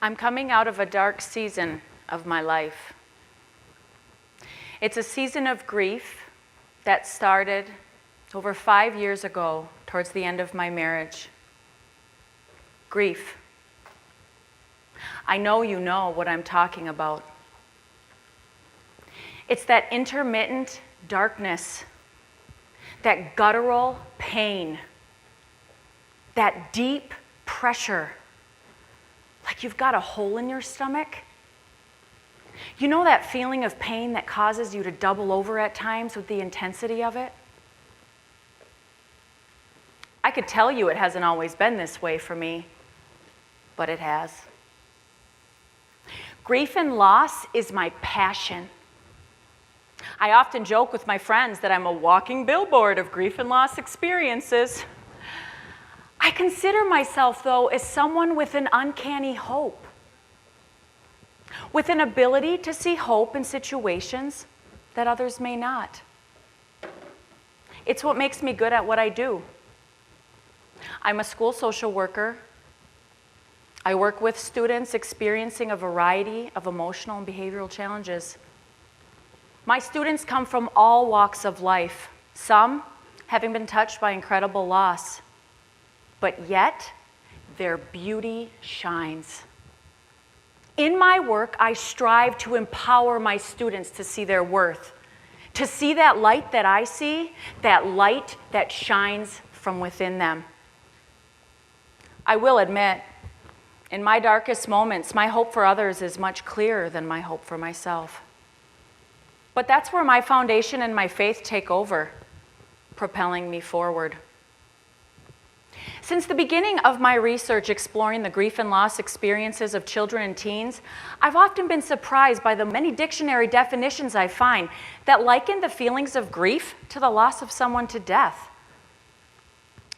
I'm coming out of a dark season of my life. It's a season of grief that started over 5 years ago, towards the end of my marriage. Grief. I know you know what I'm talking about. It's that intermittent darkness, that guttural pain, that deep pressure, like you've got a hole in your stomach. You know that feeling of pain that causes you to double over at times with the intensity of it? I could tell you it hasn't always been this way for me, but it has. Grief and loss is my passion. I often joke with my friends that I'm a walking billboard of grief and loss experiences. I consider myself, though, as someone with an uncanny hope, with an ability to see hope in situations that others may not. It's what makes me good at what I do. I'm a school social worker. I work with students experiencing a variety of emotional and behavioral challenges. My students come from all walks of life, some having been touched by incredible loss, but yet their beauty shines. In my work, I strive to empower my students to see their worth, to see that light that I see, that light that shines from within them. I will admit, in my darkest moments, my hope for others is much clearer than my hope for myself. But that's where my foundation and my faith take over, propelling me forward. Since the beginning of my research exploring the grief and loss experiences of children and teens, I've often been surprised by the many dictionary definitions I find that liken the feelings of grief to the loss of someone to death.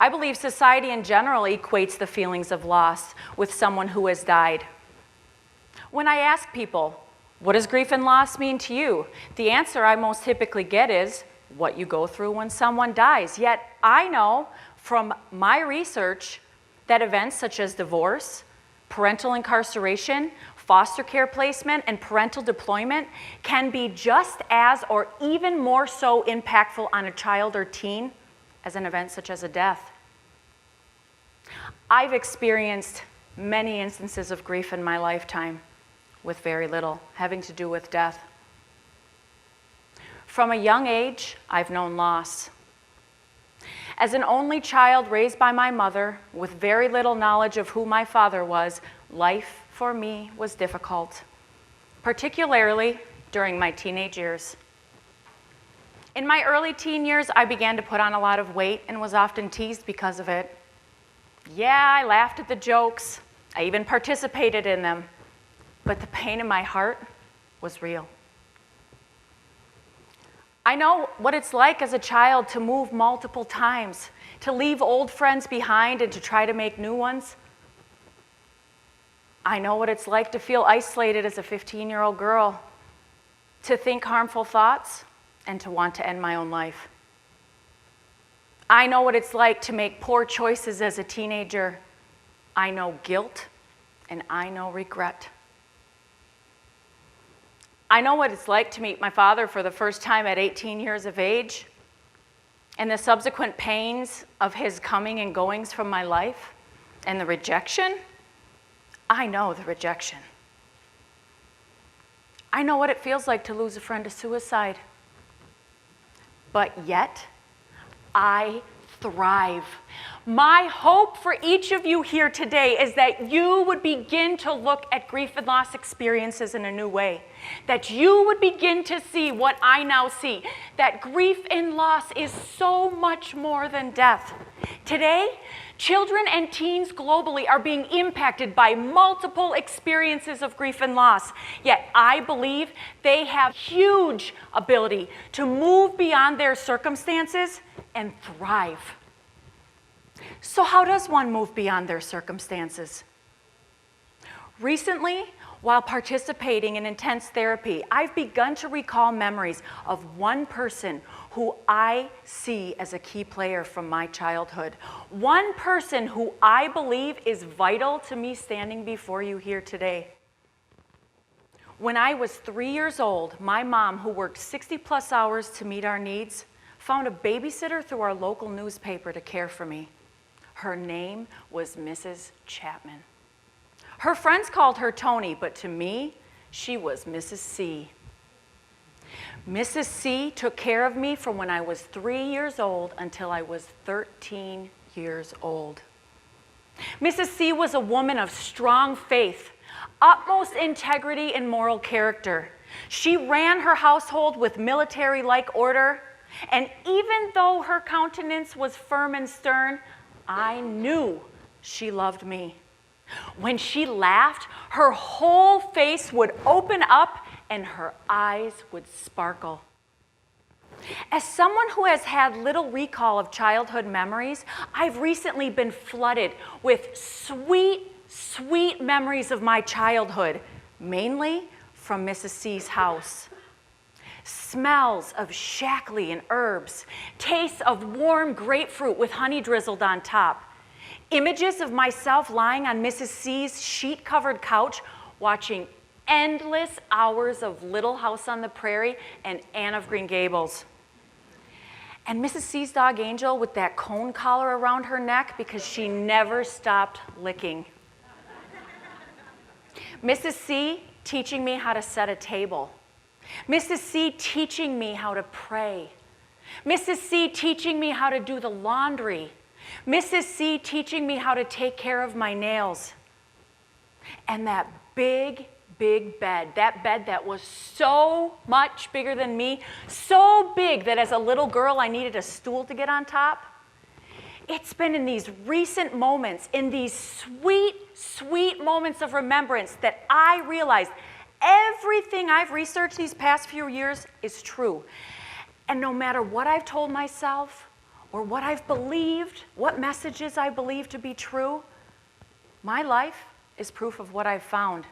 I believe society in general equates the feelings of loss with someone who has died. When I ask people, what does grief and loss mean to you? The answer I most typically get is what you go through when someone dies. Yet I know from my research that events such as divorce, parental incarceration, foster care placement, and parental deployment can be just as or even more so impactful on a child or teen as an event such as a death. I've experienced many instances of grief in my lifetime with very little having to do with death. From a young age, I've known loss. As an only child raised by my mother with very little knowledge of who my father was, life for me was difficult, particularly during my teenage years. In my early teen years, I began to put on a lot of weight and was often teased because of it. Yeah, I laughed at the jokes. I even participated in them. But the pain in my heart was real. I know what it's like as a child to move multiple times, to leave old friends behind and to try to make new ones. I know what it's like to feel isolated as a 15-year-old girl, to think harmful thoughts, and to want to end my own life. I know what it's like to make poor choices as a teenager. I know guilt, and I know regret. I know what it's like to meet my father for the first time at 18 years of age, and the subsequent pains of his coming and goings from my life, and the rejection. I know the rejection. I know what it feels like to lose a friend to suicide. But yet, I thrive. My hope for each of you here today is that you would begin to look at grief and loss experiences in a new way. That you would begin to see what I now see. That grief and loss is so much more than death. Today, children and teens globally are being impacted by multiple experiences of grief and loss. Yet I believe they have huge ability to move beyond their circumstances and thrive. So how does one move beyond their circumstances? Recently, While participating in intense therapy, I've begun to recall memories of one person who I see as a key player from my childhood. One person who I believe is vital to me standing before you here today. When I was 3 years old, my mom, who worked 60+ hours to meet our needs, found a babysitter through our local newspaper to care for me. Her name was Mrs. Chapman. Her friends called her Tony, but to me, she was Mrs. C. Mrs. C took care of me from when I was 3 years old until I was 13 years old. Mrs. C was a woman of strong faith, utmost integrity and moral character. She ran her household with military-like order, and even though her countenance was firm and stern, I knew she loved me. When she laughed, her whole face would open up and her eyes would sparkle. As someone who has had little recall of childhood memories, I've recently been flooded with sweet, sweet memories of my childhood, mainly from Mrs. C's house. Smells of shaklee and herbs, tastes of warm grapefruit with honey drizzled on top, images of myself lying on Mrs. C's sheet-covered couch watching endless hours of Little House on the Prairie and Anne of Green Gables. And Mrs. C's dog Angel with that cone collar around her neck because she never stopped licking. Mrs. C teaching me how to set a table. Mrs. C teaching me how to pray. Mrs. C teaching me how to do the laundry. Mrs. C teaching me how to take care of my nails. And that big, big bed, that bed that was so much bigger than me, so big that as a little girl I needed a stool to get on top. It's been in these recent moments, in these sweet, sweet moments of remembrance that I realized everything I've researched these past few years is true. And no matter what I've told myself or what I've believed, what messages I believe to be true, my life is proof of what I've found.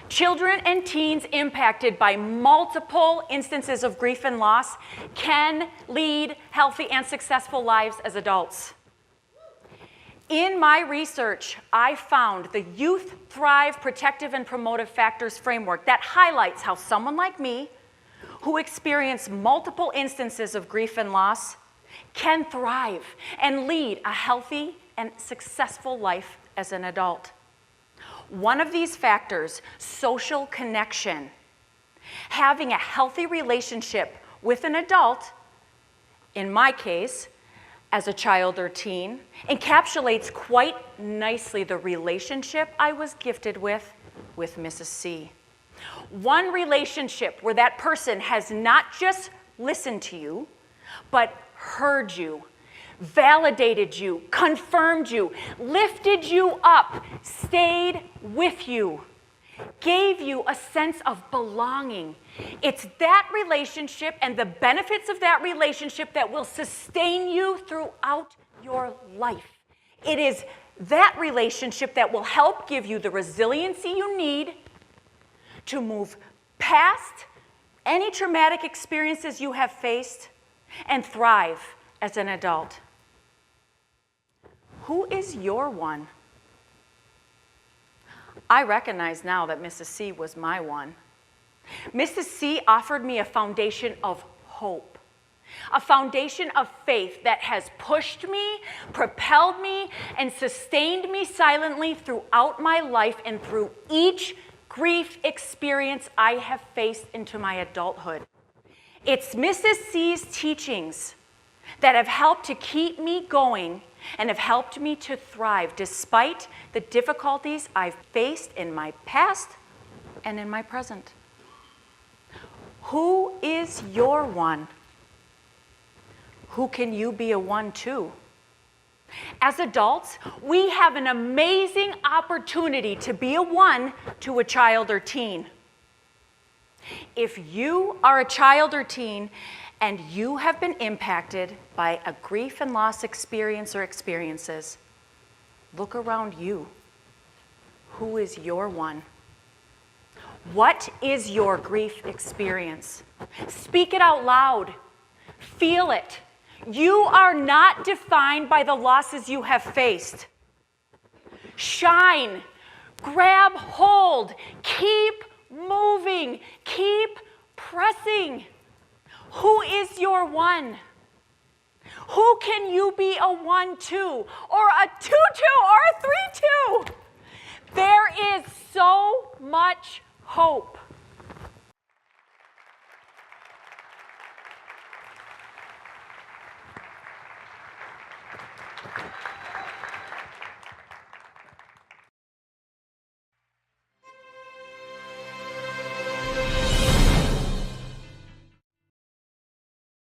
Children and teens impacted by multiple instances of grief and loss can lead healthy and successful lives as adults. In my research, I found the Youth Thrive Protective and Promotive Factors framework that highlights how someone like me, who experienced multiple instances of grief and loss, can thrive and lead a healthy and successful life as an adult. One of these factors, social connection, having a healthy relationship with an adult, in my case, as a child or teen, encapsulates quite nicely the relationship I was gifted with Mrs. C. One relationship where that person has not just listened to you, but heard you, validated you, confirmed you, lifted you up, stayed with you, gave you a sense of belonging. It's that relationship and the benefits of that relationship that will sustain you throughout your life. It is that relationship that will help give you the resiliency you need to move past any traumatic experiences you have faced and thrive as an adult. Who is your one? I recognize now that Mrs. C was my one. Mrs. C offered me a foundation of hope, a foundation of faith that has pushed me, propelled me, and sustained me silently throughout my life and through each grief experience I have faced into my adulthood. It's Mrs. C's teachings that have helped to keep me going and have helped me to thrive despite the difficulties I've faced in my past and in my present. Who is your one? Who can you be a one to? As adults, we have an amazing opportunity to be a one to a child or teen. If you are a child or teen and you have been impacted by a grief and loss experience or experiences, look around you. Who is your one? What is your grief experience? Speak it out loud. Feel it. You are not defined by the losses you have faced. Shine. Grab hold. Keep moving. Keep pressing. Who is your one? Who can you be a 1-2 or a 2-2 or a 3-2? There is so much hope.